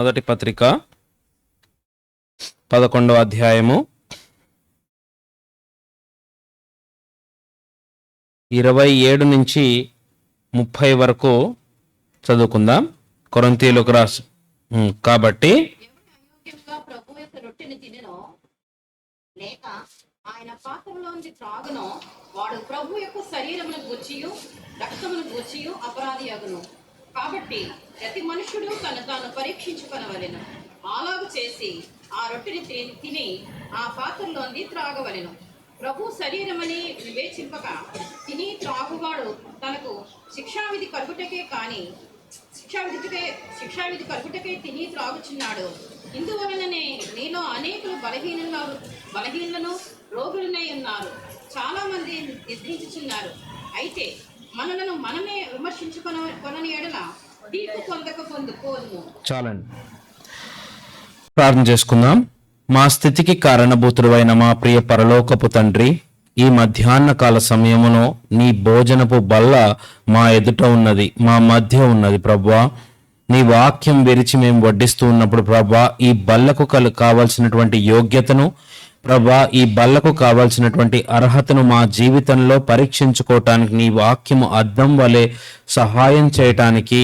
మొదటి పత్రిక 11వ అధ్యాయము 27 నుంచి 30 వరకు చదువుకుందాం. కొరింథీయులకు రాసి కాబట్టి ప్రభువు యొక్క రొట్టెని తినెనో లేక ఆయన పాత్రలోంచి త్రాగునో వాడు ప్రభు యొక్క శరీరమును గూర్చియు రక్తమును గూర్చియు అపరాధి అగును. కాబట్టి ప్రతి మనుషుడు తను తాను పరీక్షించుకొనవలెను. అలాగు చేసి ఆ రొట్టెని తిని ఆ పాత్రలోంది త్రాగవలెను. ప్రభు శరీరమని వివేచింపక తిని త్రాగువాడు తనకు శిక్షావిధి కలుగుటకే కాని శిక్షావిధి కలుగుటకే తిని త్రాగుచున్నాడు. ఇందువలననే నీలో అనేకులు బలహీనలను రోగులనే ఉన్నారు. చాలా మంది నిద్రించుచున్నారు. అయితే మనలను మనమే విమర్శించుకొనని ఎడల తీర్పు పొందుకోదుము. చాలండి, ప్రార్థన చేసుకుందాం. మా స్థితికి కారణభూతుడైన మా ప్రియ పరలోకపు తండ్రి, ఈ మధ్యాహ్న కాల సమయమును నీ భోజనపు బల్ల మా ఎదుట ఉన్నది, మా మధ్య ఉన్నది ప్రభువా. నీ వాక్యం విరిచి మేము వడ్డిస్తూ ఉన్నప్పుడు ప్రభా, ఈ బల్లకు కావలసినటువంటి యోగ్యతను ప్రభా, ఈ బల్లకు కావలసినటువంటి అర్హతను మా జీవితంలో పరీక్షించుకోవటానికి నీ వాక్యము అద్దం వలె సహాయం చేయటానికి,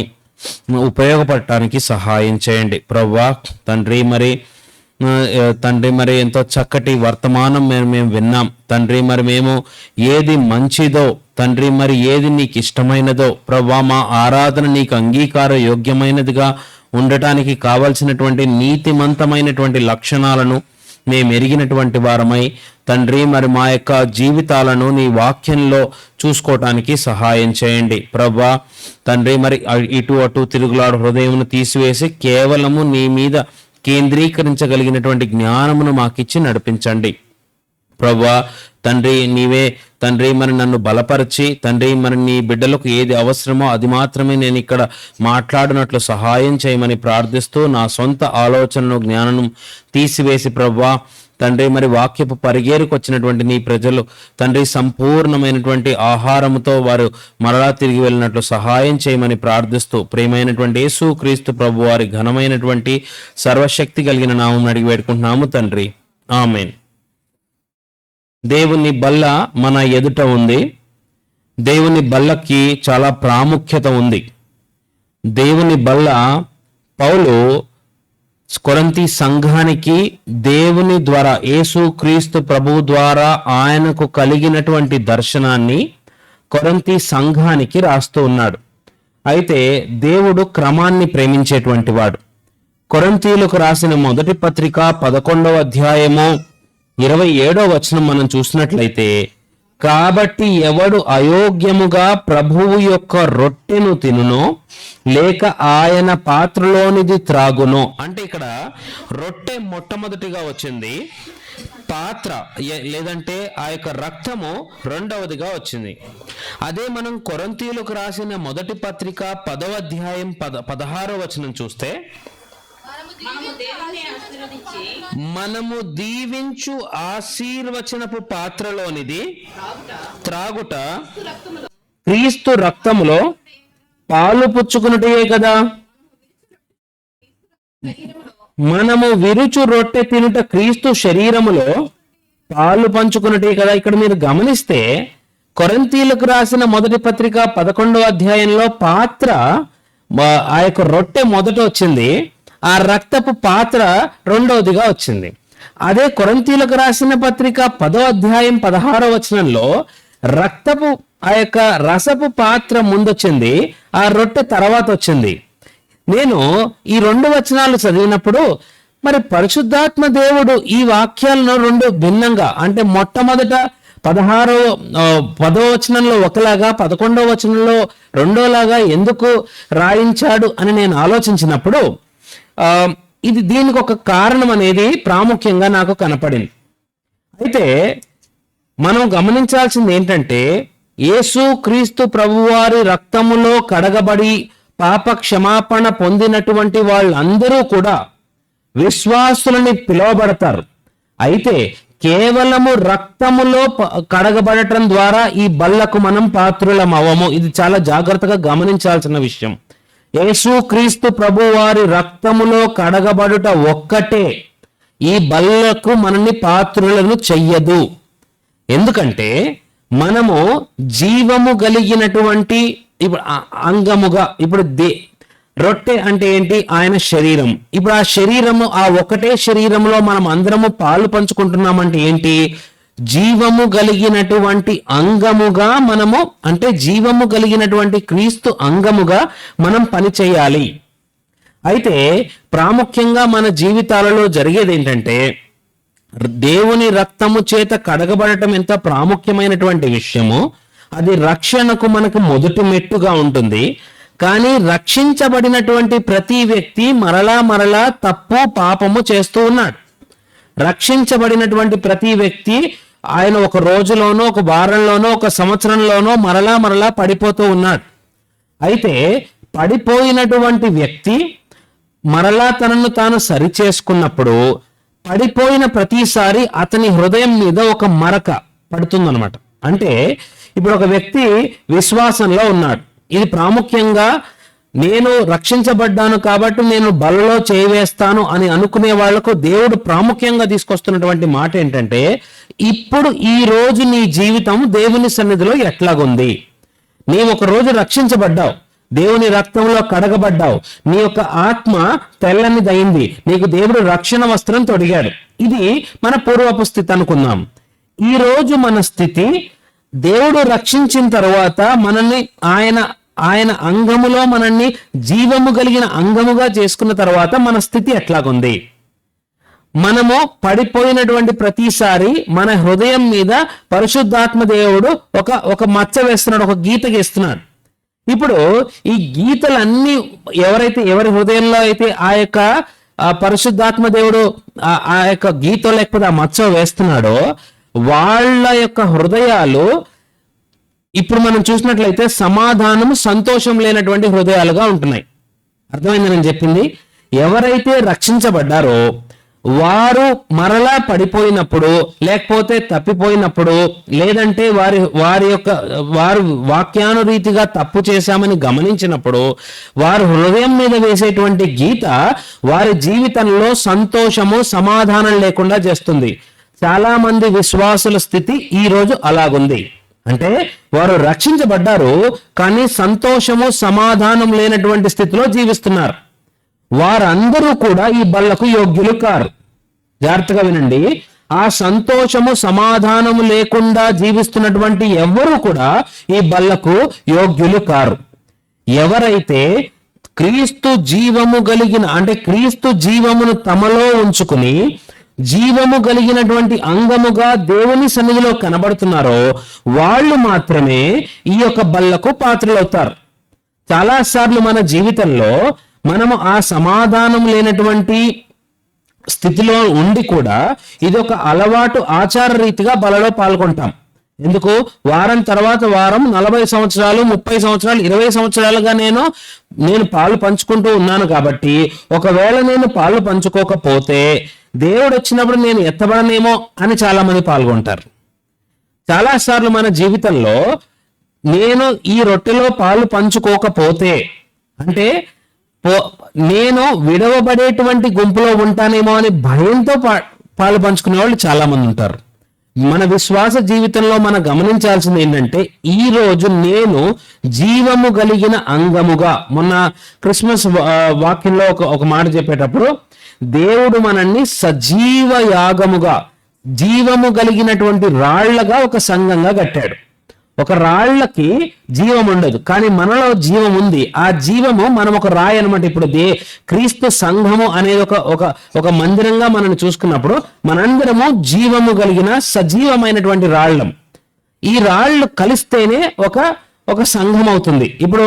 ఉపయోగపడటానికి సహాయం చేయండి ప్రభా. తండ్రి మరి ఎంతో చక్కటి వర్తమానం మేము విన్నాం తండ్రి. మరి మేము ఏది మంచిదో తండ్రి, మరి ఏది నీకు ఇష్టమైనదో ప్రభా, మా ఆరాధన నీకు అంగీకార యోగ్యమైనదిగా ఉండటానికి కావలసినటువంటి నీతిమంతమైనటువంటి లక్షణాలను మేము ఎరిగినటువంటి వారమై తండ్రి, మరి మా యొక్క జీవితాలను నీ వాక్యంలో చూసుకోవటానికి సహాయం చేయండి ప్రభా. తండ్రి, మరి ఇటు అటు తిరుగులాడు హృదయమును తీసివేసి కేవలము నీ మీద కేంద్రీకరించగలిగినటువంటి జ్ఞానమును మాకిచ్చి నడిపించండి ప్రభా. తండ్రి, నీవే తండ్రి మరి నన్ను బలపరిచి తండ్రి, మరి నీ బిడ్డలకు ఏది అవసరమో అది మాత్రమే నేను ఇక్కడ మాట్లాడినట్లు సహాయం చేయమని ప్రార్థిస్తూ, నా సొంత ఆలోచనను జ్ఞానము తీసివేసి ప్రభా తండ్రి, మరి వాక్యపు పరిగేరుకు వచ్చినటువంటి నీ ప్రజలు తండ్రి సంపూర్ణమైనటువంటి ఆహారముతో వారు మరలా తిరిగి వెళ్ళినట్లు సహాయం చేయమని ప్రార్థిస్తూ, ప్రియమైనటువంటి యేసు క్రీస్తు ప్రభు వారి ఘనమైనటువంటి సర్వశక్తి కలిగిన నామమున అడిగి వేడుకుంటున్నాము తండ్రి, ఆమేన్. దేవుని బల్ల మన ఎదుట ఉంది. దేవుని బల్లకి చాలా ప్రాముఖ్యత ఉంది. దేవుని బల్ల పౌలు కొరింథీ సంఘానికి దేవుని ద్వారా, యేసు క్రీస్తు ప్రభువు ద్వారా ఆయనకు కలిగినటువంటి దర్శనాన్ని కొరింథీ సంఘానికి రాస్తూ ఉన్నాడు. అయితే దేవుడు క్రమాన్ని ప్రేమించేటువంటి వాడు. కొరింథీయులకు రాసిన మొదటి పత్రిక 11వ అధ్యాయము 27వ వచనం మనం చూసినట్లయితే, కాబట్టి ఎవడు అయోగ్యముగా ప్రభువు యొక్క రొట్టెను తినునో లేక ఆయన పాత్రలోనిది త్రాగునో, అంటే ఇక్కడ రొట్టె మొట్టమొదటిగా వచ్చింది, పాత్ర లేదంటే ఆ యొక్క రక్తము రెండవదిగా వచ్చింది. అదే మనం కొరింథీయులకు రాసిన మొదటి పత్రిక 10వ అధ్యాయం 16వ వచనం చూస్తే, మనము దీవించు ఆశీర్వచనపు పాత్రలోనిది త్రాగుట క్రీస్తు రక్తములో పాలు పుచ్చుకున్నటే కదా. మనము విరుచు రొట్టె తినుట క్రీస్తు శరీరములో పాలు పంచుకున్నటే కదా. ఇక్కడ మీరు గమనిస్తే కొరింథీయులకు రాసిన మొదటి పత్రిక 11వ అధ్యాయంలో పాత్ర, ఆ యొక్క రొట్టె మొదట వచ్చింది, ఆ రక్తపు పాత్ర రెండవదిగా వచ్చింది. అదే కొరింథీయులకు రాసిన పత్రిక 10వ అధ్యాయం 16వ వచనంలో రక్తపు ఆ యొక్క రసపు పాత్ర ముందొచ్చింది, ఆ రొట్టె తర్వాత వచ్చింది. నేను ఈ 2 వచనాలు చదివినప్పుడు మరి పరిశుద్ధాత్మ దేవుడు ఈ వాక్యాలను 2 భిన్నంగా, అంటే మొట్టమొదట 10వ వచనంలో ఒకలాగా 11వ వచనంలో రెండోలాగా ఎందుకు రాయించాడు అని నేను ఆలోచించినప్పుడు దీనికి ఒక కారణం అనేది ప్రాముఖ్యంగా నాకు కనపడింది. అయితే మనం గమనించాల్సింది ఏంటంటే, యేసు క్రీస్తు ప్రభువారి రక్తములో కడగబడి పాప క్షమాపణ పొందినటువంటి వాళ్ళందరూ కూడా విశ్వాసులని పిలువబడతారు. అయితే కేవలము రక్తములో కడగబడటం ద్వారా ఈ బల్లకు మనం పాత్రులం అవ్వము. ఇది చాలా జాగ్రత్తగా గమనించాల్సిన విషయం. యేసుక్రీస్తు ప్రభు వారి రక్తములో కడగబడుట ఒక్కటే ఈ బల్లకు మనల్ని పాత్రులను చెయ్యదు. ఎందుకంటే మనము జీవము కలిగినటువంటి ఇప్పుడు అంగముగా, ఇప్పుడు రొట్టె అంటే ఏంటి? ఆయన శరీరం. ఇప్పుడు ఆ శరీరము, ఆ ఒకటే శరీరంలో మనం అందరము పాలు పంచుకుంటున్నామంటే ఏంటి? జీవము కలిగినటువంటి అంగముగా మనము, అంటే జీవము కలిగినటువంటి క్రీస్తు అంగముగా మనం పని చేయాలి. అయితే ప్రాముఖ్యంగా మన జీవితాలలో జరిగేది ఏంటంటే, దేవుని రక్తము చేత కడగబడటం ఎంత ప్రాముఖ్యమైనటువంటి విషయమో అది రక్షణకు మనకు మొదటి మెట్టుగా ఉంటుంది. కానీ రక్షించబడినటువంటి ప్రతి వ్యక్తి మరలా తప్పు పాపము చేస్తూ ఉన్నాడు. రక్షించబడినటువంటి ప్రతి వ్యక్తి ఆయన ఒక రోజులోనో, ఒక వారంలోనో, ఒక సంవత్సరంలోనో మరలా పడిపోతూ ఉన్నాడు. అయితే పడిపోయినటువంటి వ్యక్తి మరలా తనను తాను సరిచేసుకున్నప్పుడు పడిపోయిన ప్రతిసారి అతని హృదయం మీద ఒక మరక పడుతుందన్నమాట. అంటే ఇప్పుడు ఒక వ్యక్తి విశ్వాసంలో ఉన్నాడు. ఇది ప్రాముఖ్యంగా నేను రక్షించబడ్డాను కాబట్టి నేను బలలో చేయవేస్తాను అని అనుకునే వాళ్లకు దేవుడు ప్రాముఖ్యంగా తీసుకొస్తున్నటువంటి మాట ఏంటంటే, ఇప్పుడు ఈ రోజు నీ జీవితం దేవుని సన్నిధిలో ఎట్లాగుంది? నీవు ఒక రోజు రక్షించబడ్డావు, దేవుని రక్తంలో కడగబడ్డావు, నీ యొక్క ఆత్మ తెల్లనిదయింది, నీకు దేవుడు రక్షణ వస్త్రం తొడిగాడు. ఇది మన పూర్వపు స్థితి అనుకుందాం. ఈ రోజు మన స్థితి, దేవుడు రక్షించిన తర్వాత మనల్ని ఆయన అంగములో మనల్ని జీవము కలిగిన అంగముగా చేసుకున్న తర్వాత మన స్థితి ఎట్లాగుంది? మనము పడిపోయినటువంటి ప్రతిసారి మన హృదయం మీద పరిశుద్ధాత్మ దేవుడు ఒక మచ్చ వేస్తున్నాడు, ఒక గీత గీస్తున్నాడు. ఇప్పుడు ఈ గీతలన్నీ ఎవరి హృదయంలో అయితే ఆ యొక్క పరిశుద్ధాత్మ దేవుడు ఆ యొక్క గీత లేకపోతే ఆ మచ్చ వేస్తున్నాడో వాళ్ళ యొక్క హృదయాలు ఇప్పుడు మనం చూసినట్లయితే సమాధానము, సంతోషం లేనటువంటి హృదయాలుగా ఉంటున్నాయి. అర్థమైంది నేను చెప్పింది? ఎవరైతే రక్షించబడ్డారో వారు మరలా పడిపోయినప్పుడు, లేకపోతే తప్పిపోయినప్పుడు, లేదంటే వారు వాక్యానురీతిగా తప్పు చేశామని గమనించినప్పుడు వారు హృదయం మీద వేసేటువంటి గీత వారి జీవితంలో సంతోషము, సమాధానం లేకుండా చేస్తుంది. చాలా మంది విశ్వాసుల స్థితి ఈ రోజు అలాగుంది. అంటే వారు రక్షించబడ్డారు కానీ సంతోషము, సమాధానం లేనటువంటి స్థితిలో జీవిస్తున్నారు. వారందరూ కూడా ఈ బల్లకు యోగ్యులు కారు. జాగ్రత్తగా వినండి. ఆ సంతోషము, సమాధానము లేకుండా జీవిస్తున్నటువంటి ఎవరు కూడా ఈ బల్లకు యోగ్యులు కారు. ఎవరైతే క్రీస్తు జీవము కలిగిన, అంటే క్రీస్తు జీవమును తమలో ఉంచుకుని జీవము కలిగినటువంటి అంగముగా దేవుని సన్నిధిలో కనబడుతున్నారో వాళ్ళు మాత్రమే ఈ యొక్క బల్లకు పాత్రలవుతారు. చాలాసార్లు మన జీవితంలో మనము ఆ సమాధానం లేనటువంటి స్థితిలో ఉండి కూడా ఇదొక అలవాటు, ఆచార రీతిగా బలలో పాల్గొంటాం. ఎందుకు? వారం తర్వాత వారం 40 సంవత్సరాలు, 30 సంవత్సరాలు, 20 సంవత్సరాలుగా నేను పాలు పంచుకుంటూ ఉన్నాను కాబట్టి ఒకవేళ నేను పాలు పంచుకోకపోతే దేవుడు వచ్చినప్పుడు నేను ఎత్తబడనేమో అని చాలా మంది పాల్గొంటారు. చాలాసార్లు మన జీవితంలో నేను ఈ రొట్టెలో పాలు పంచుకోకపోతే, అంటే నేను విడవబడేటువంటి గుంపులో ఉంటానేమో అని భయంతో పాలు పంచుకునే వాళ్ళు చాలా మంది ఉంటారు. మన విశ్వాస జీవితంలో మనం గమనించాల్సింది ఏంటంటే, ఈ రోజు నేను జీవము కలిగిన అంగముగా, మొన్న క్రిస్మస్ వాక్యంలో ఒక మాట చెప్పేటప్పుడు దేవుడు మనల్ని సజీవ యాగముగా, జీవము కలిగినటువంటి రాళ్లగా ఒక సంఘంగా కట్టాడు. ఒక రాళ్లకి జీవం ఉండదు కానీ మనలో జీవం ఉంది. ఆ జీవము మనం ఒక రాయి అనమాట. ఇప్పుడు క్రీస్తు సంఘము అనేది ఒక మందిరంగా మనం చూసుకున్నప్పుడు మనందరము జీవము కలిగిన సజీవమైనటువంటి రాళ్ళం. ఈ రాళ్ళు కలిస్తేనే ఒక సంఘం అవుతుంది. ఇప్పుడు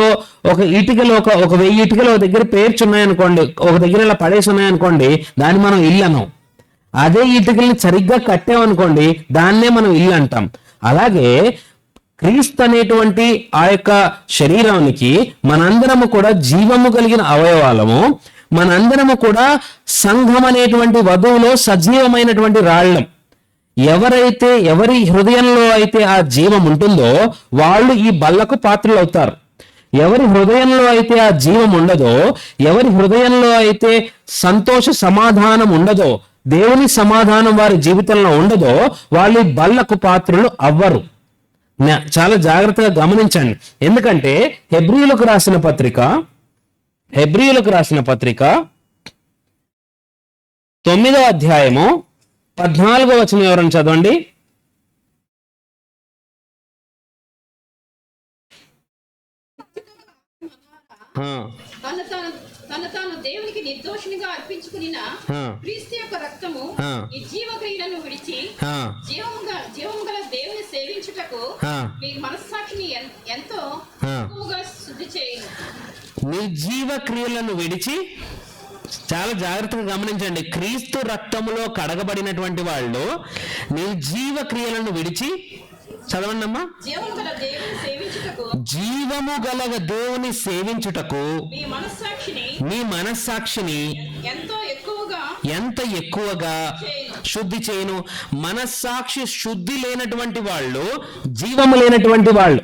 ఒక ఇటుకలు ఒక 1000 ఇటుకలు ఒక దగ్గర పేర్చున్నాయనుకోండి, ఒక దగ్గర ఇలా పడేసి ఉన్నాయనుకోండి, దాన్ని మనం ఇల్లు అనం. అదే ఇటుకల్ని సరిగ్గా కట్టామనుకోండి, దాన్నే మనం ఇల్లు అంటాం. అలాగే క్రీస్తు అనేటువంటి ఆ యొక్క శరీరానికి మనందరము కూడా జీవము కలిగిన అవయవాలము, మనందరము కూడా సంఘం అనేటువంటి వధువులో సజీవమైనటువంటి రాళ్ళం. ఎవరి హృదయంలో అయితే ఆ జీవం ఉంటుందో వాళ్ళు ఈ బల్లకు పాత్రలు అవుతారు. ఎవరి హృదయంలో అయితే ఆ జీవం ఉండదో, ఎవరి హృదయంలో అయితే సంతోష సమాధానం ఉండదో, దేవుని సమాధానం వారి జీవితంలో ఉండదో, వాళ్ళు ఈ బల్లకు పాత్రులు అవ్వరు. చాలా జాగ్రత్తగా గమనించండి. ఎందుకంటే హెబ్రీయులకు రాసిన పత్రిక 9వ అధ్యాయము 14వ వచనం ఎవరైనా చదవండి. తను తాను దేవునికి నిర్దోషినిగా అర్పించుకున్న క్రీస్తు యొక్క రక్తము ఈ జీవక్రియలను విడిచి జీవము గల దేవుని సేవించుటకు మీ మనస్సాక్షిని ఎంతో ఎక్కువగా శుద్ధి చేయను. నిర్జీవ క్రియలను విడిచి, చాలా జాగ్రత్తగా గమనించండి, క్రీస్తు రక్తములో కడగబడినటువంటి వాళ్ళు నిర్జీవ క్రియలను విడిచి, చదవండి అమ్మా, జీవము గల దేవుని సేవించుటకు మీ మనస్సాక్షిని ఎంత ఎక్కువగా శుద్ధి చేయను. మనస్సాక్షి శుద్ధి లేనటువంటి వాళ్ళు జీవము లేనటువంటి వాళ్ళు.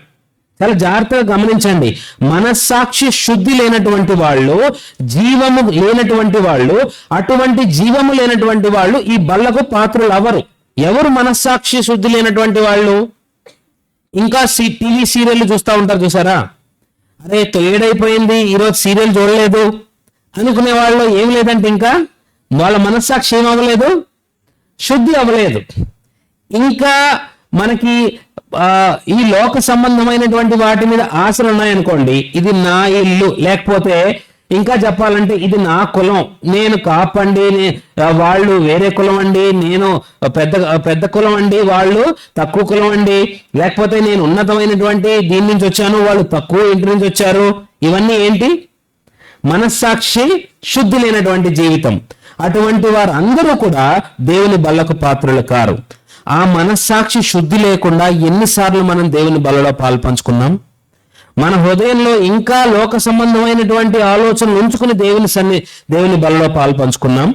చాలా జాగ్రత్తగా గమనించండి. మనస్సాక్షి శుద్ధి లేనటువంటి వాళ్ళు, జీవము లేనటువంటి వాళ్ళు, అటువంటి జీవము లేనటువంటి వాళ్ళు ఈ బల్లకు పాత్రలు ఎవరు? ఎవరు మనస్సాక్షి శుద్ధి లేనటువంటి వాళ్ళు? ఇంకా టీవీ సీరియల్ చూస్తూ ఉంటారు, చూసారా? అరే తొయ్యడైపోయింది, ఈరోజు సీరియల్ చూడలేదు అనుకునే వాళ్ళు ఏం లేదంటే ఇంకా వాళ్ళ మనస్సాక్షి ఏం అవ్వలేదు, శుద్ధి అవ్వలేదు. ఇంకా మనకి ఈ లోక సంబంధమైనటువంటి వాటి మీద ఆశలు ఉన్నాయనుకోండి, ఇది నా ఇల్లు, లేకపోతే ఇంకా చెప్పాలంటే ఇది నా కులం, నేను కాపండి, వాళ్ళు వేరే కులం అండి, నేను పెద్ద కులం అండి, వాళ్ళు తక్కువ కులం అండి, లేకపోతే నేను ఉన్నతమైనటువంటి దీని నుంచి వచ్చాను, వాళ్ళు తక్కువ ఇంటి నుంచి వచ్చారు. ఇవన్నీ ఏంటి? మనస్సాక్షి శుద్ధి లేనటువంటి జీవితం. అటువంటి వారు అందరూ కూడా దేవుని బల్లకు పాత్రలు కారు. ఆ మనస్సాక్షి శుద్ధి లేకుండా ఎన్నిసార్లు మనం దేవుని బలలో పాల్పంచుకున్నాం? మన హృదయంలో ఇంకా లోక సంబంధమైనటువంటి ఆలోచనలు ఉంచుకుని దేవుని బలలో పాల్పంచుకున్నాం.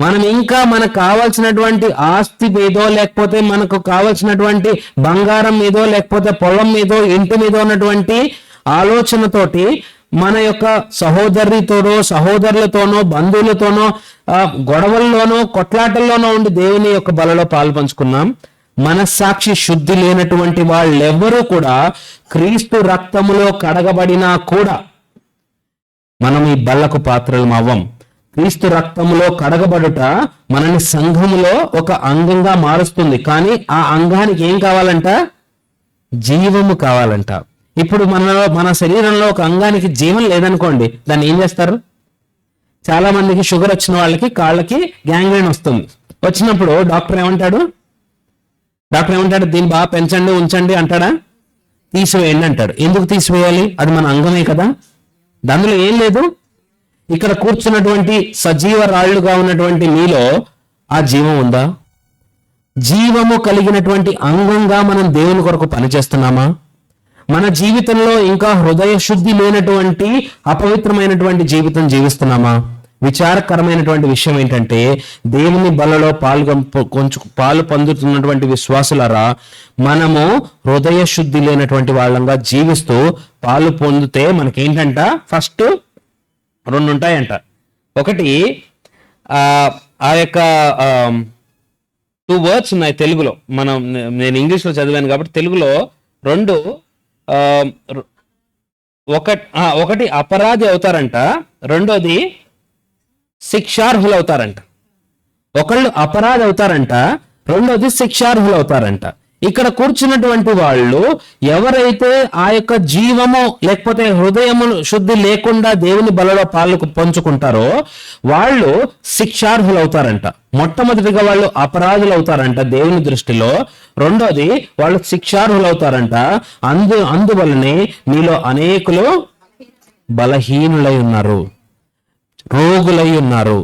మనం ఇంకా మనకు కావాల్సినటువంటి ఆస్తి మీదో, లేకపోతే మనకు కావాల్సినటువంటి బంగారం మీదో, లేకపోతే పొలం మీదో, ఇంటి మీదో ఉన్నటువంటి ఆలోచనతోటి మన యొక్క సహోదరులతోనో, సహోదరులతోనో, బంధువులతోనో గొడవల్లోనో, కొట్లాటల్లోనో ఉండి దేవుని యొక్క బలలో పాల్పంచుకున్నాం. మనస్సాక్షి శుద్ధి లేనటువంటి వాళ్ళెవ్వరూ కూడా క్రీస్తు రక్తములో కడగబడినా కూడా మనం ఈ బల్లకు పాత్రలం అవ్వం. క్రీస్తు రక్తములో కడగబడుట మనని సంఘములో ఒక అంగంగా మారుస్తుంది. కానీ ఆ అంగానికి ఏం కావాలంట? జీవము కావాలంట. ఇప్పుడు మన శరీరంలో ఒక అంగానికి జీవం లేదనుకోండి, దాన్ని ఏం చేస్తారు? చాలా మందికి షుగర్ వచ్చిన వాళ్ళకి కాళ్ళకి గ్యాంగ్రీన్ వస్తుంది. వచ్చినప్పుడు డాక్టర్ ఏమంటాడు? దీన్ని బాగా పెంచండి, ఉంచండి అంటాడా? తీసివేయండి అంటాడు. ఎందుకు తీసివేయాలి? అది మన అంగమే కదా, దానిలో ఏం లేదు. ఇక్కడ కూర్చున్నటువంటి సజీవ రాళ్లుగా ఉన్నటువంటి మీలో ఆ జీవం ఉందా? జీవము కలిగినటువంటి అంగంగా మనం దేవుని కొరకు పనిచేస్తున్నామా? మన జీవితంలో ఇంకా హృదయ శుద్ధి లేనటువంటి అపవిత్రమైనటువంటి జీవితం జీవిస్తున్నామా? విచారకరమైనటువంటి విషయం ఏంటంటే, దేవుని బలలో పాలు పొందుతున్నటువంటి విశ్వాసులారా, మనము హృదయ శుద్ధి లేనటువంటి వాళ్ళంగా జీవిస్తూ పాలు పొందితే మనకేంటంట? ఫస్ట్ 2 ఉంటాయంట. ఒకటి ఆ యొక్క 2 వర్డ్స్ ఉన్నాయి తెలుగులో. నేను ఇంగ్లీష్లో చదివాను కాబట్టి తెలుగులో 2 ఒకటి అపరాధి అవుతారంట, రెండోది శిక్షార్హులు అవుతారంట. ఒకళ్ళు అపరాధి అవుతారంట, రెండోది శిక్షార్హులు అవుతారంట. ఇక్కడ కూర్చున్నటువంటి వాళ్ళు ఎవరైతే ఆ యొక్క జీవము లేకపోతే హృదయము శుద్ధి లేకుండా దేవుని బలలో పాలు పంచుకుంటారో వాళ్ళు శిక్షార్హులు అవుతారంట. మొట్టమొదటిగా వాళ్ళు అపరాధులు అవుతారంట దేవుని దృష్టిలో, రెండోది వాళ్ళు శిక్షార్హులు అవుతారంట. అందువల్లనే మీలో అనేకులు బలహీనులై ఉన్నారు, రోగులై ఉన్నారు.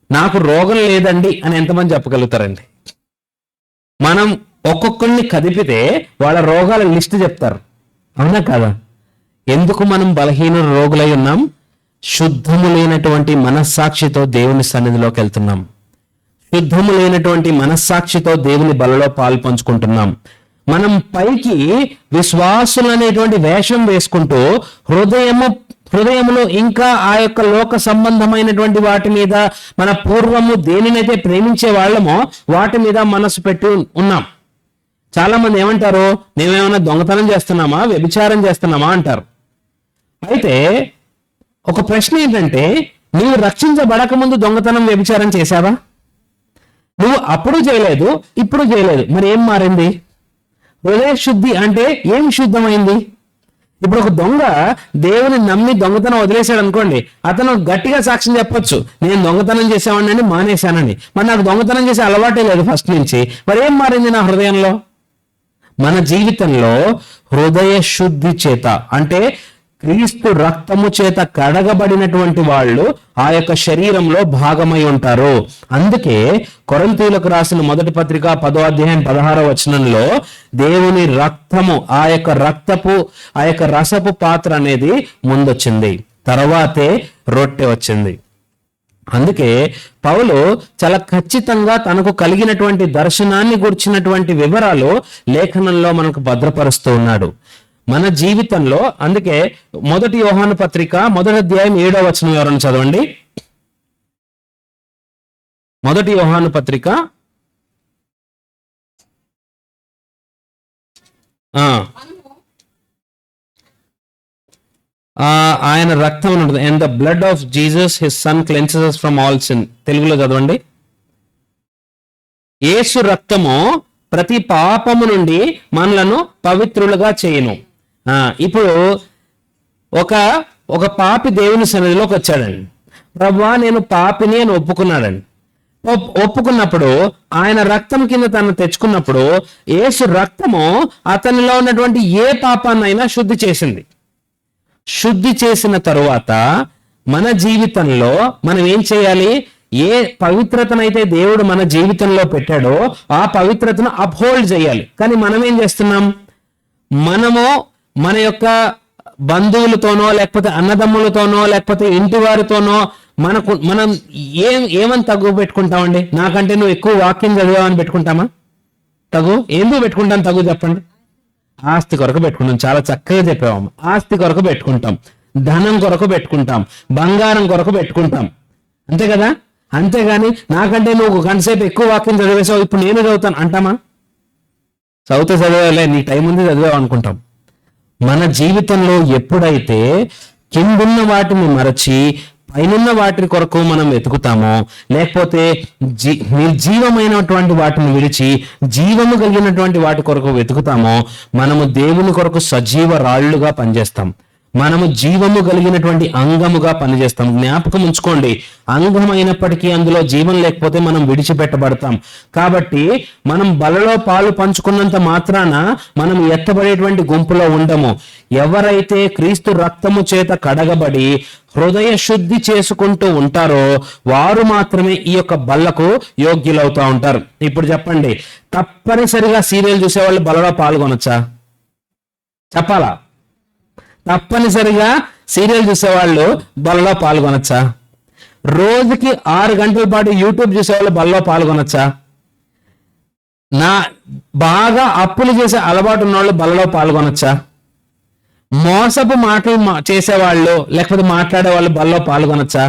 నాకు రోగం లేదండి అని ఎంతమంది చెప్పగలుగుతారండి? మనం ఒక్కొక్కరిని కదిపితే వాళ్ళ రోగాల లిస్ట్ చెప్తారు, అవునా కదా? ఎందుకు మనం బలహీన రోగులై ఉన్నాం? శుద్ధము లేనటువంటి మనస్సాక్షితో దేవుని సన్నిధిలోకి వెళ్తున్నాం. శుద్ధము లేనటువంటి మనస్సాక్షితో దేవుని బలలో పాలు పంచుకుంటున్నాం. మనం పైకి విశ్వాసులు అనేటువంటి వేషం వేసుకుంటూ హృదయములో ఇంకా ఆ యొక్క లోక సంబంధమైనటువంటి వాటి మీద మన పూర్వము దేనినైతే ప్రేమించే వాళ్ళమో వాటి మీద మనసు పెట్టి ఉన్నాం. చాలా మంది ఏమంటారు, మేమేమైనా దొంగతనం చేస్తున్నామా, వ్యభిచారం చేస్తున్నామా అంటారు. అయితే ఒక ప్రశ్న ఏంటంటే, నువ్వు రక్షించబడక ముందు దొంగతనం వ్యభిచారం చేశావా? నువ్వు అప్పుడు చేయలేదు, ఇప్పుడు చేయలేదు, మరి ఏం మారింది? హృదయ శుద్ధి అంటే ఏం శుద్ధమైంది? ఇప్పుడు ఒక దొంగ దేవుని నమ్మి దొంగతనం వదిలేశాడు అనుకోండి, అతను గట్టిగా సాక్ష్యం చెప్పొచ్చు, నేను దొంగతనం చేసేవాడిని మానేశానని. మరి నాకు దొంగతనం చేసే అలవాటే లేదు ఫస్ట్ నుంచి, మరి ఏం మారింది నా హృదయంలో? మన జీవితంలో హృదయ శుద్ధి చేత, అంటే క్రీస్తు రక్తము చేత కడగబడినటువంటి వాళ్ళు ఆ యొక్క శరీరంలో భాగమై ఉంటారు. అందుకే కొరింథీయులకు రాసిన మొదటి పత్రిక 10వ అధ్యాయం 16వ వచనంలో దేవుని రక్తము, ఆ యొక్క రసపు పాత్ర అనేది ముందొచ్చింది, తర్వాతే రొట్టె వచ్చింది. అందుకే పౌలు చాలా ఖచ్చితంగా తనకు కలిగినటువంటి దర్శనాన్ని గురించినటువంటి వివరాలు లేఖనంలో మనకు భద్రపరుస్తూ ఉన్నాడు మన జీవితంలో. అందుకే 1 యోహాను పత్రిక 1వ అధ్యాయం 7వ వచనం ఎవరైనా చదవండి. 1 యోహాను పత్రిక ఆయన రక్తం ఉంటుంది, and the blood of Jesus his son cleanses us from all sin. తెలుగులో చదవండి. యేసు రక్తము ప్రతి పాపము నుండి మనలను పవిత్రులుగా చేయును. ఇప్పుడు ఒక పాపి దేవుని సన్నిధిలోకి వచ్చాడండి. ప్రభువా నేను పాపిని అని ఒప్పుకున్నాడండి. ఒప్పుకున్నప్పుడు ఆయన రక్తం కింద తను తెచ్చుకున్నప్పుడు యేసు రక్తము అతనిలో ఉన్నటువంటి ఏ పాపాన్నైనా శుద్ధి చేసింది. శుద్ధి చేసిన తరువాత మన జీవితంలో మనం ఏం చేయాలి? ఏ పవిత్రతనైతే దేవుడు మన జీవితంలో పెట్టాడో ఆ పవిత్రతను అప్హోల్డ్ చేయాలి. కానీ మనం ఏం చేస్తున్నాం? మనము మన యొక్క బంధువులతోనో, లేకపోతే అన్నదమ్ములతోనో, లేకపోతే ఇంటి వారితోనో మనం ఏమని తగ్గు పెట్టుకుంటామండి? నాకంటే నువ్వు ఎక్కువ వాక్యం చదివామని పెట్టుకుంటామా? తగు ఎందుకు పెట్టుకుంటాం? తగు చెప్పండి. ఆస్తి కొరకు పెట్టుకుంటాం. చాలా చక్కగా చెప్పాము. ఆస్తి కొరకు పెట్టుకుంటాం, ధనం కొరకు పెట్టుకుంటాం, బంగారం కొరకు పెట్టుకుంటాం, అంతే కదా? అంతేగాని నాకంటే నువ్వు గంటసేపు ఎక్కువ వాక్యం చదివేసావు, ఇప్పుడు నేను చదువుతాను అంటామా? చదివేలే, నీ టైం ఉంది, చదివావు అనుకుంటాం. మన జీవితంలో ఎప్పుడైతే కిందున్న వాటిని మరచి పైనున్న వాటి కొరకు మనం వెతుకుతామో, లేకపోతే నిర్జీవమైనటువంటి వాటిని విడిచి జీవము కలిగినటువంటి వాటి కొరకు వెతుకుతామో, మనము దేవుని కొరకు సజీవ రాళ్లుగా పనిచేస్తాం. మనము జీవము కలిగినటువంటి అంగముగా పనిచేస్తాం. జ్ఞాపకం ఉంచుకోండి, అంగం అయినప్పటికీ అందులో జీవం లేకపోతే మనం విడిచిపెట్టబడతాం. కాబట్టి మనం బలలో పాలు పంచుకున్నంత మాత్రాన మనం ఎత్తబడేటువంటి గుంపులో ఉండము. ఎవరైతే క్రీస్తు రక్తము చేత కడగబడి హృదయ శుద్ధి చేసుకుంటూ ఉంటారో వారు మాత్రమే ఈ యొక్క బల్లకు యోగ్యులవుతా ఉంటారు. ఇప్పుడు చెప్పండి, తప్పనిసరిగా సీరియల్ చూసేవాళ్ళు బలలో పాల్గొనొచ్చా? చెప్పాలా? తప్పనిసరిగా సీరియల్ చూసేవాళ్ళు బలలో పాల్గొనొచ్చా? రోజుకి 6 గంటల పాటు యూట్యూబ్ చూసేవాళ్ళు బలలో పాల్గొనొచ్చా? బాగా అప్పులు చేసే అలవాటు ఉన్న వాళ్ళు బలలో పాల్గొనొచ్చా? మోసపు మాటలు చేసేవాళ్ళు లేకపోతే మాట్లాడే వాళ్ళు బలలో పాల్గొనొచ్చా?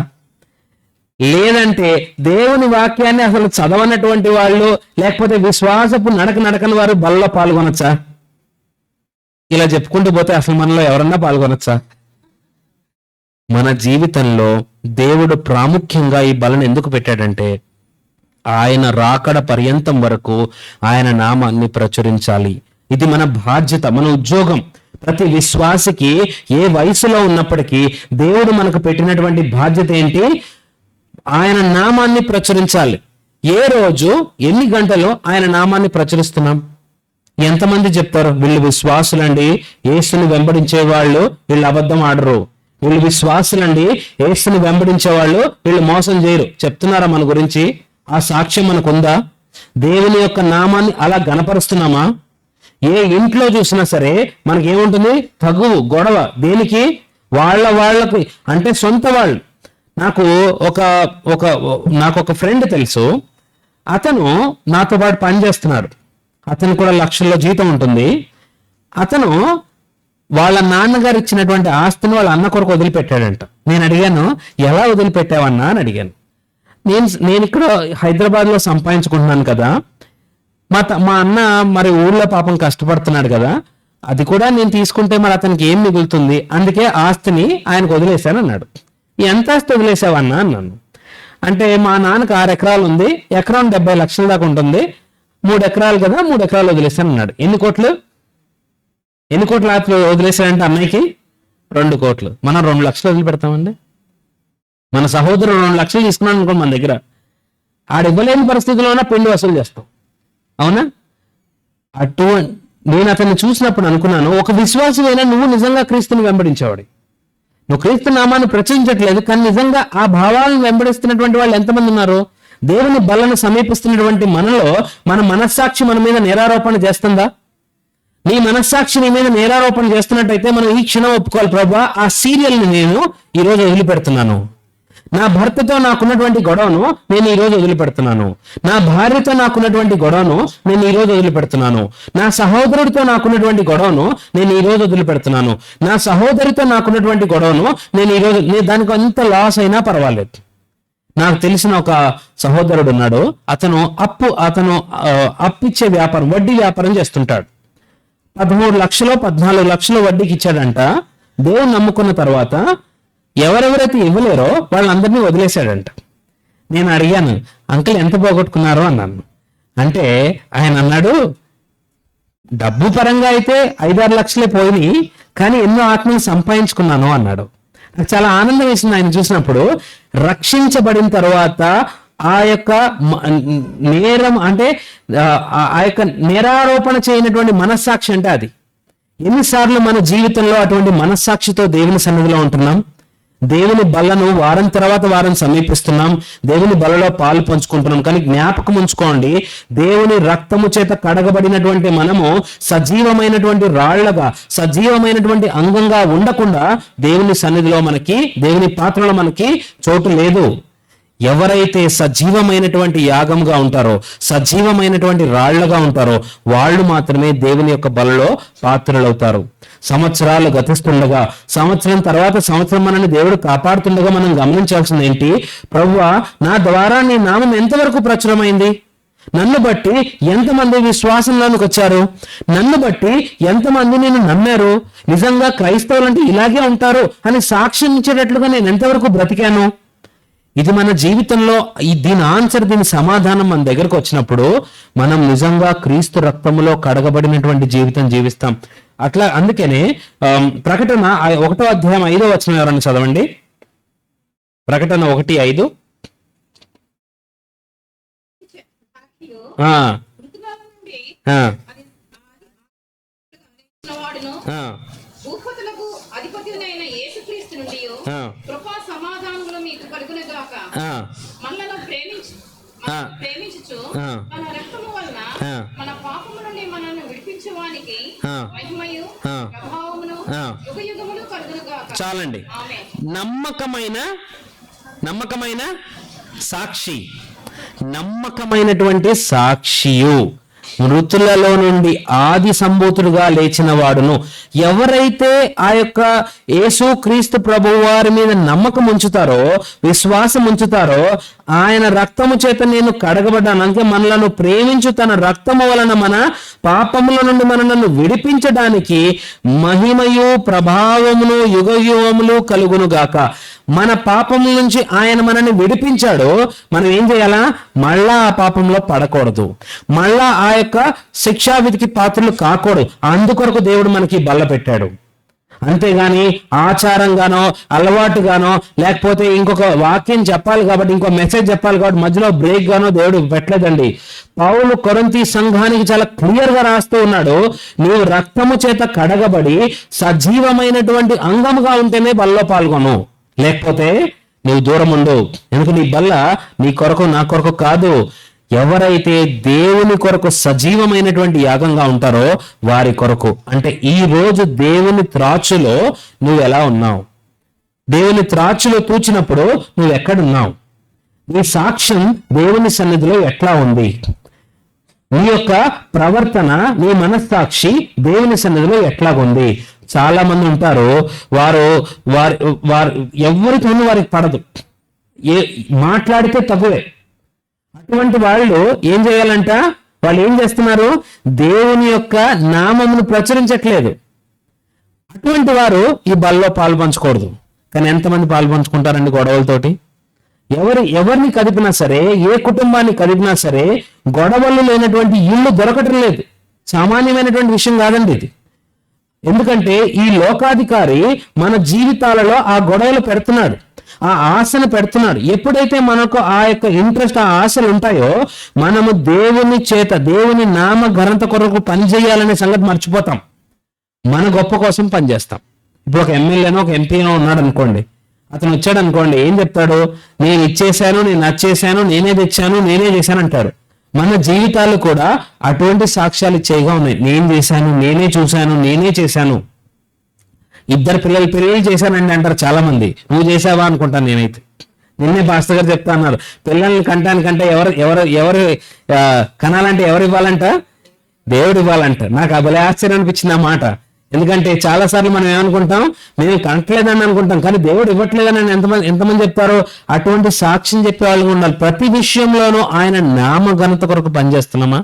లేదంటే దేవుని వాక్యాన్ని అసలు చదవనటువంటి వాళ్ళు లేకపోతే విశ్వాసపు నడకని వారు బలలో పాల్గొనొచ్చా? ఇలా చెప్పుకుంటూ పోతే అసలు మనలో ఎవరన్నా పాల్గొనొచ్చా? మన జీవితంలో దేవుడు ప్రాముఖ్యంగా ఈ బలను ఎందుకు పెట్టాడంటే ఆయన రాకడ పర్యంతం వరకు ఆయన నామాన్ని ప్రచురించాలి. ఇది మన బాధ్యత, మన ఉద్యోగం. ప్రతి విశ్వాసికి ఏ వయసులో ఉన్నప్పటికీ దేవుడు మనకు పెట్టినటువంటి బాధ్యత ఏంటి? ఆయన నామాన్ని ప్రచురించాలి. ఏ రోజు ఎన్ని గంటలు ఆయన నామాన్ని ప్రచురిస్తున్నాం? ఎంతమంది చెప్తారు వీళ్ళు విశ్వాసులండి, యేసుని వెంబడించే వాళ్ళు, వీళ్ళు అబద్ధం ఆడరు, వీళ్ళు విశ్వాసులండి, యేసుని వెంబడించే వాళ్ళు, వీళ్ళు మోసం చేయరు చెప్తున్నారా మన గురించి? ఆ సాక్ష్యం మనకుందా? దేవుని యొక్క నామాన్ని అలా గణపరుస్తున్నామా? ఏ ఇంట్లో చూసినా సరే మనకేముంటుంది? తగువు, గొడవ. దేనికి? వాళ్ళకి అంటే సొంత వాళ్ళు. నాకు ఒక ఫ్రెండ్ తెలుసు, అతను నాతో పాటు పని చేస్తున్నాడు. అతను కూడా లక్షల్లో జీతం ఉంటుంది. అతను వాళ్ళ నాన్నగారు ఇచ్చినటువంటి ఆస్తిని వాళ్ళ అన్న కొరకు వదిలిపెట్టాడంట. నేను అడిగాను, ఎలా వదిలిపెట్టావన్నా అని అడిగాను. నేను ఇక్కడ హైదరాబాద్లో సంపాదించుకుంటున్నాను కదా, మా అన్న మరి ఊళ్ళో పాపం కష్టపడుతున్నాడు కదా, అది కూడా నేను తీసుకుంటే మరి అతనికి ఏం మిగులుతుంది, అందుకే ఆస్తిని ఆయనకు వదిలేశాను అన్నాడు. ఎంత ఆస్తి వదిలేసావన్నా అన్నాను. అంటే మా నాన్నకు 6 ఎకరాలు ఉంది, ఎకరం 70 లక్షల దాకా ఉంటుంది, 3 ఎకరాలు కదా, 3 ఎకరాలు వదిలేశాను అన్నాడు. ఎన్ని కోట్లు ఆస్తి వదిలేశాడంటే అన్నయ్యకి? 2 కోట్లు. మనం 2 లక్షలు వదిలిపెడతామండి? మన సహోదరుడు 2 లక్షలు తీసుకున్నాను అనుకో మన దగ్గర, ఆడివ్వలేని పరిస్థితిలోనే పిండి వసూలు చేస్తాం, అవునా? నేను అతన్ని చూసినప్పుడు అనుకున్నాను, ఒక విశ్వాసమైనా నువ్వు నిజంగా క్రీస్తుని వెంబడించేవాడి. నువ్వు క్రీస్తు నామాన్ని ప్రచురించట్లేదు, కానీ నిజంగా ఆ భావాలను వెంబడిస్తున్నటువంటి వాళ్ళు ఎంతమంది ఉన్నారు? దేవుని బలను సమీపిస్తున్నటువంటి మనలో మన మనస్సాక్షి మన మీద నేరారోపణ చేస్తుందా? నీ మనస్సాక్షి నీ మీద నేరారోపణ చేస్తున్నట్టయితే మనం ఈ క్షణం ఒప్పుకోవాలి, ప్రభువా ఆ సీరియల్ని నేను ఈరోజు వదిలిపెడుతున్నాను. నా భర్తతో నాకున్నటువంటి గొడవను నేను ఈ రోజు వదిలిపెడుతున్నాను. నా భార్యతో నాకున్నటువంటి గొడవను నేను ఈ రోజు వదిలిపెడుతున్నాను. నా సహోదరుడితో నాకున్నటువంటి గొడవను నేను ఈ రోజు వదిలిపెడుతున్నాను. నా సహోదరితో నాకున్నటువంటి గొడవను నేను ఈ రోజు, దానికి అంత లాస్ అయినా పర్వాలేదు. నాకు తెలిసిన ఒక సహోదరుడు ఉన్నాడు, అతను అప్పిచ్చే వ్యాపారం, వడ్డీ వ్యాపారం చేస్తుంటాడు. 13 లక్షలు 14 లక్షలు వడ్డీకి ఇచ్చాడంట. దేవుని నమ్ముకున్న తర్వాత ఎవరెవరైతే ఇవ్వలేరో వాళ్ళందరినీ వదిలేశాడంట. నేను అడిగాను, అంకుల్ ఎంత పోగొట్టుకున్నారో అన్నాను. అంటే ఆయన అన్నాడు, డబ్బు పరంగా అయితే 5-6 లక్షలే పోయినాయి, కానీ ఎన్నో ఆత్మలు సంపాదించుకున్నాను అన్నాడు. నాకు చాలా ఆనందం వేసింది ఆయన చూసినప్పుడు. రక్షించబడిన తర్వాత ఆ యొక్క నేరం అంటే ఆ యొక్క నేరారోపణ చేయనటువంటి మనస్సాక్షి అంటే అది. ఎన్నిసార్లు మన జీవితంలో అటువంటి మనస్సాక్షితో దేవుని సన్నిధిలో ఉంటున్నాం? దేవుని బలను వారం తర్వాత వారం సమీపిస్తున్నాం, దేవుని బలలో పాలు పంచుకుంటున్నాం. కానీ జ్ఞాపకం ఉంచుకోండి, దేవుని రక్తము చేత కడగబడినటువంటి మనము సజీవమైనటువంటి రాళ్లగా, సజీవమైనటువంటి అంగంగా ఉండకుండా దేవుని సన్నిధిలో మనకి, దేవుని పాత్రలో మనకి చోటు లేదు. ఎవరైతే సజీవమైనటువంటి యాగంగా ఉంటారో, సజీవమైనటువంటి రాళ్లుగా ఉంటారో వాళ్ళు మాత్రమే దేవుని యొక్క బలలో పాత్రలవుతారు. సంవత్సరాలు గతిస్తుండగా, సంవత్సరం తర్వాత సంవత్సరం మనల్ని దేవుడు కాపాడుతుండగా మనం గమనించాల్సింది ఏంటి? ప్రభువా నా ద్వారా నీ నామం ఎంతవరకు ప్రచురమైంది? నన్ను బట్టి ఎంతమంది విశ్వాసంలోనికి వచ్చారు? నన్ను బట్టి ఎంతమంది నేను నమ్మారు? నిజంగా క్రైస్తవులు అంటే ఇలాగే ఉంటారు అని సాక్ష్యం ఇచ్చేటట్లుగా నేను ఎంతవరకు బ్రతికాను? ఇది మన జీవితంలో దీని ఆన్సర్, దీని సమాధానం మన దగ్గరకు వచ్చినప్పుడు మనం నిజంగా క్రీస్తు రక్తములో కడగబడినటువంటి జీవితం జీవిస్తాం. అట్లా అందుకనే ప్రకటన 1వ అధ్యాయం 5వ వచనం ఎవరన్నా చదవండి. ప్రకటన 1:5. భూపతులకు అధిపతినైన యేసుక్రీస్తు నుండి కృపా సమాధానములు మీకు కలుగునుగాక. మనలను ప్రేమించుచు మన రక్తము వలన మన పాపము నుండి మనల్ని విడిపించువానికి మహిమయు ప్రభావమును యుగయుగములు కలుగునుగాక. చాలండి. నమ్మకమైన సాక్షి, నమ్మకమైనటువంటి సాక్షియు, మృతులలో నుండి ఆది సంభూతుడుగా లేచిన వాడును. ఎవరైతే ఆ యొక్క యేసు క్రీస్తు ప్రభువు వారి మీద నమ్మకం ఉంచుతారో, విశ్వాసం ఉంచుతారో, ఆయన రక్తము చేత నేను కడగబడ్డాను, అంటే మనలను ప్రేమించు తన రక్తము వలన మన పాపముల నుండి మనలను విడిపించడానికి మహిమయు ప్రభావమును యుగయుగములు కలుగునుగాక. మన పాపముల నుంచి ఆయన మనల్ని విడిపించాడు. మనం ఏం చేయాలా? మళ్ళా ఆ పాపంలో పడకూడదు, మళ్ళా ఆ యొక్క శిక్షా విధికి పాత్రలు కాకూడదు. అందుకొరకు దేవుడు మనకి బల్ల పెట్టాడు. అంతేగాని ఆచారంగానో అలవాటుగానో లేకపోతే ఇంకొక వాక్యం చెప్పాలి కాబట్టి, ఇంకో మెసేజ్ చెప్పాలి కాబట్టి మధ్యలో బ్రేక్ గానో దేవుడు పెట్టలేదండి. పౌలు కొరింథీ సంఘానికి చాలా క్లియర్ గా రాస్తూ ఉన్నాడు, నీవు రక్తము చేత కడగబడి సజీవమైనటువంటి అంగముగా ఉంటేనే బల్లో పాల్గొను, లేకపోతే నీవు దూరం ఉండు. ఎందుకు? నీ బల్ల నీ కొరకు నా కొరకు కాదు. ఎవరైతే దేవుని కొరకు సజీవమైనటువంటి యాగంగా ఉంటారో వారి కొరకు. అంటే ఈ రోజు దేవుని త్రాచులో నువ్వు ఎలా ఉన్నావు? దేవుని త్రాచులో తూచినప్పుడు నువ్వు ఎక్కడున్నావు? నీ సాక్ష్యం దేవుని సన్నిధిలో ఎట్లా ఉంది? నీ యొక్క ప్రవర్తన, నీ మనస్సాక్షి దేవుని సన్నిధిలో ఎట్లాగుంది? చాలా మంది ఉంటారు, వారు వారి వారు ఎవరితోనూ వారికి పడదు, మాట్లాడితే తగువే. అటువంటి వాళ్ళు ఏం చేయాలంట? వాళ్ళు ఏం చేస్తున్నారు? దేవుని యొక్క నామమును ప్రచురించట్లేదు. అటువంటి వారు ఈ బల్లో పాలు పంచకూడదు. కానీ ఎంతమంది పాలు పంచుకుంటారండి గొడవలతోటి? ఎవరిని కదిపినా సరే, ఏ కుటుంబాన్ని కదిపినా సరే, గొడవలు లేనటువంటి ఇల్లు దొరకటం లేదు. సామాన్యమైనటువంటి విషయం కాదండి ఇది. ఎందుకంటే ఈ లోకాధికారి మన జీవితాలలో ఆ గొడవలు పెడుతున్నాడు, ఆ ఆశను పెడుతున్నాడు. ఎప్పుడైతే మనకు ఆ యొక్క ఇంట్రెస్ట్, ఆ ఆశలు ఉంటాయో, మనము దేవుని చేత, దేవుని నామ ఘనత కొరకు పనిచేయాలనే సంగతి మర్చిపోతాం. మన గొప్ప కోసం పనిచేస్తాం. ఇప్పుడు ఒక ఎమ్మెల్యేనో ఒక ఎంపీనో ఉన్నాడు అనుకోండి, అతను వచ్చాడు అనుకోండి, ఏం చెప్తాడు? నేను ఇచ్చేసాను, నేను నచ్చేసాను, నేనే తెచ్చాను, నేనే చేశాను అంటాడు. మన జీవితాలు కూడా అటువంటి సాక్ష్యాలు ఇచ్చేగా ఉన్నాయి. నేను చేశాను, నేనే చూశాను, నేనే చేశాను. ఇద్దరు పిల్లలు చేశానండి అంటారు చాలా మంది. నువ్వు చేసావా అనుకుంటాను నేనైతే. నిన్నే పాస్టర్ గారు చెప్తా అన్నారు, పిల్లల్ని కంటానికంటే ఎవరు కనాలంటే ఎవరు ఇవ్వాలంట? దేవుడు ఇవ్వాలంట. నాకు అభలే ఆశ్చర్యం అనిపించింది ఆ మాట. ఎందుకంటే చాలా సార్లు మనం ఏమనుకుంటాం, మేము కనట్లేదని అనుకుంటాం, కానీ దేవుడు ఇవ్వట్లేదని ఎంతమంది చెప్తారో అటువంటి సాక్ష్యం చెప్పే వాళ్ళు ఉండాలి. ప్రతి విషయంలోనూ ఆయన నామ ఘనత కొరకు పనిచేస్తున్నామా,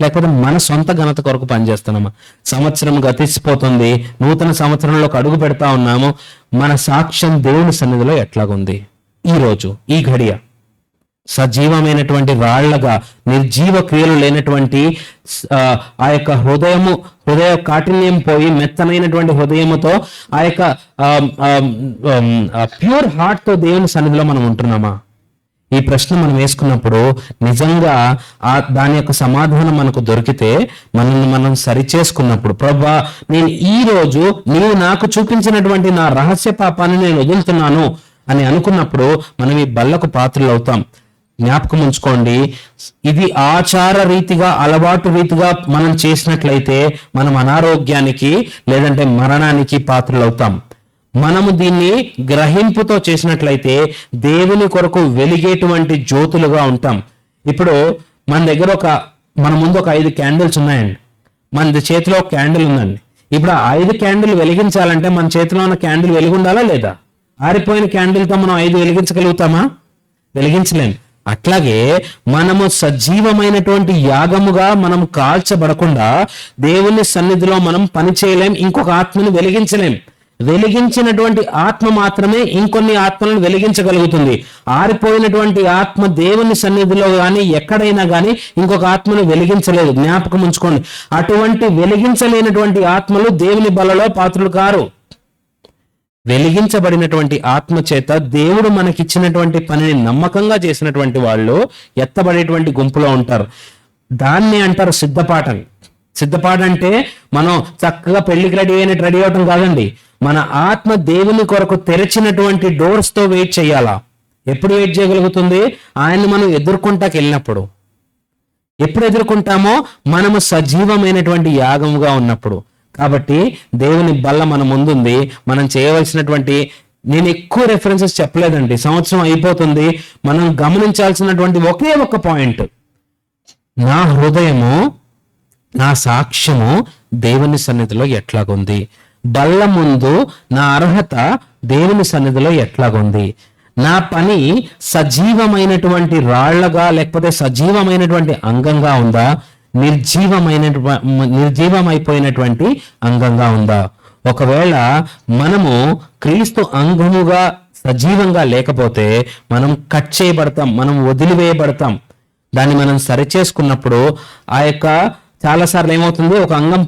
లేకపోతే మన సొంత ఘనత కొరకు పనిచేస్తున్నామా? సంవత్సరం గతిసిపోతుంది, నూతన సంవత్సరంలోకి అడుగు పెడతా ఉన్నాము. మన సాక్ష్యం దేవుని సన్నిధిలో ఎట్లాగుంది? ఈరోజు ఈ ఘడియ సజీవమైనటువంటి రాళ్లగా, నిర్జీవ క్రియలు లేనటువంటి ఆ యొక్క హృదయ కాఠిన్యం పోయి మెత్తనైనటువంటి హృదయముతో, ఆ యొక్క ప్యూర్ హార్ట్ తో దేవుని సన్నిధిలో మనం ఉంటున్నామా? ఈ ప్రశ్న మనం వేసుకున్నప్పుడు నిజంగా దాని యొక్క సమాధానం మనకు దొరికితే, మనల్ని మనం సరిచేసుకున్నప్పుడు, ప్రభువా నేను ఈ రోజు నీవు నాకు చూపించినటువంటి నా రహస్య పాపాన్ని నేను వదులుతున్నాను అని అనుకున్నప్పుడు మనం ఈ బల్లకు పాత్రలు అవుతాం. జ్ఞాపకం ఉంచుకోండి, ఇది ఆచార రీతిగా, అలవాటు రీతిగా మనం చేసినట్లయితే మనం అనారోగ్యానికి లేదంటే మరణానికి పాత్రలు అవుతాం. మనము దీన్ని గ్రహింపుతో చేసినట్లయితే దేవుని కొరకు వెలిగేటువంటి జ్యోతులుగా ఉంటాం. ఇప్పుడు మన ముందు ఒక 5 క్యాండిల్స్ ఉన్నాయండి. మన చేతిలో ఒక క్యాండిల్ ఉందండి. ఇప్పుడు ఆ 5 క్యాండిల్ వెలిగించాలంటే మన చేతిలో ఉన్న క్యాండిల్ వెలిగి ఉండాలా లేదా? ఆరిపోయిన క్యాండిల్తో మనం 5 వెలిగించగలుగుతామా? వెలిగించలేం. అట్లాగే మనము సజీవమైనటువంటి యాగముగా మనం కాల్చబడకుండా దేవుని సన్నిధిలో మనం పని చేయలేం, ఇంకొక ఆత్మను వెలిగించలేం. వెలిగించినటువంటి ఆత్మ మాత్రమే ఇంకొన్ని ఆత్మలను వెలిగించగలుగుతుంది. ఆరిపోయినటువంటి ఆత్మ దేవుని సన్నిధిలో కానీ ఎక్కడైనా కానీ ఇంకొక ఆత్మను వెలిగించలేదు. జ్ఞాపకం ఉంచుకోండి, అటువంటి వెలిగించలేనటువంటి ఆత్మలు దేవుని బలలో పాత్రులు కారు. వెలిగించబడినటువంటి ఆత్మ చేత దేవుడు మనకిచ్చినటువంటి పనిని నమ్మకంగా చేసినటువంటి వాళ్ళు ఎత్తబడేటువంటి గుంపులో ఉంటారు. దాన్ని అంటారు సిద్ధపాటని. సిద్ధపాట అంటే మనం చక్కగా పెళ్లికి రెడీ అవటం కాదండి. మన ఆత్మ దేవుని కొరకు తెరిచినటువంటి డోర్స్ తో వెయిట్ చేయాలా? ఎప్పుడు వెయిట్ చేయగలుగుతుంది? ఆయన్ని మనం ఎదుర్కొంటాకి వెళ్ళినప్పుడు. ఎప్పుడు ఎదుర్కొంటామో? మనము సజీవమైనటువంటి యాగముగా ఉన్నప్పుడు. కాబట్టి దేవుని బల్ల మన ముందుంది. మనం చేయవలసినటువంటి, నేను ఎక్కువ రెఫరెన్సెస్ చెప్పలేదండి, సంవత్సరం అయిపోతుంది. మనం గమనించాల్సినటువంటి ఒకే ఒక్క పాయింట్, నా హృదయము, నా సాక్ష్యము దేవుని సన్నిధిలో ఎట్లాగుంది? బల్ల ముందు నా అర్హత దేవుని సన్నిధిలో ఎట్లాగుంది? నా పని సజీవమైనటువంటి రాళ్లగా లేకపోతే సజీవమైనటువంటి అంగంగా ఉందా? నిర్జీవమైపోయినటువంటి అంగంగా ఉందా? ఒకవేళ మనము క్రీస్తు అంగముగా సజీవంగా లేకపోతే మనం కట్ చేయబడతాం, మనం వదిలివేయబడతాం. దాన్ని మనం సరిచేసుకున్నప్పుడు ఆ యొక్క చాలాసార్లు ఏమవుతుంది, ఒక అంగం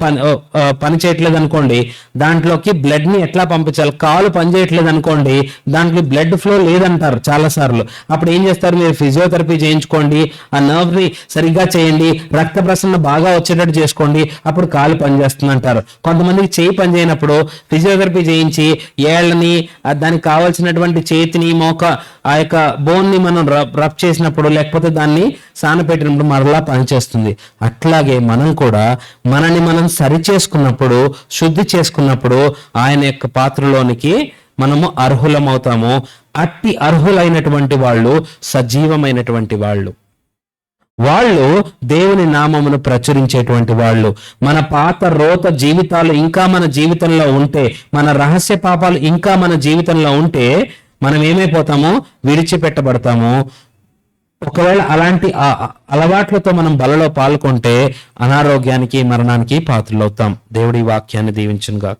పని చేయట్లేదు అనుకోండి, దాంట్లోకి బ్లడ్ ని ఎట్లా పంపించాలి? కాలు పని చేయట్లేదు అనుకోండి, దాంట్లో బ్లడ్ ఫ్లో లేదంటారు చాలాసార్లు. అప్పుడు ఏం చేస్తారు? మీరు ఫిజియోథెరపీ చేయించుకోండి, ఆ నర్వ్ ని సరిగ్గా చేయండి, రక్త ప్రసరణ బాగా వచ్చేటట్టు చేసుకోండి, అప్పుడు కాలు పనిచేస్తుంది అంటారు. కొంతమందికి చేయి పని చేయనప్పుడు ఫిజియోథెరపీ చేయించి ఏళ్ళని, దానికి కావాల్సినటువంటి చేతిని, మోక, ఆ యొక్క బోన్ ని మనం రబ్ చేసినప్పుడు లేకపోతే దాన్ని సానపెట్టినప్పుడు మరలా పనిచేస్తుంది. అట్లాగే మనం కూడా మనని మనం సరి చేసుకున్నప్పుడు, శుద్ధి చేసుకున్నప్పుడు ఆయన యొక్క పాత్రలోనికి మనము అర్హులమవుతాము. అట్టి అర్హులైనటువంటి వాళ్ళు సజీవమైనటువంటి వాళ్ళు. వాళ్ళు దేవుని నామమును ప్రచురించేటువంటి వాళ్ళు. మన పాత రోత జీవితాలు ఇంకా మన జీవితంలో ఉంటే, మన రహస్య పాపాలు ఇంకా మన జీవితంలో ఉంటే మనం ఏమైపోతామో విడిచిపెట్టబడతాము. ఒకవేళ అలాంటి అలవాట్లతో మనం బలలో పాల్గొంటే అనారోగ్యానికి, మరణానికి పాత్రలవుతాం. దేవుడి వాక్యాన్ని దీవించును గాక.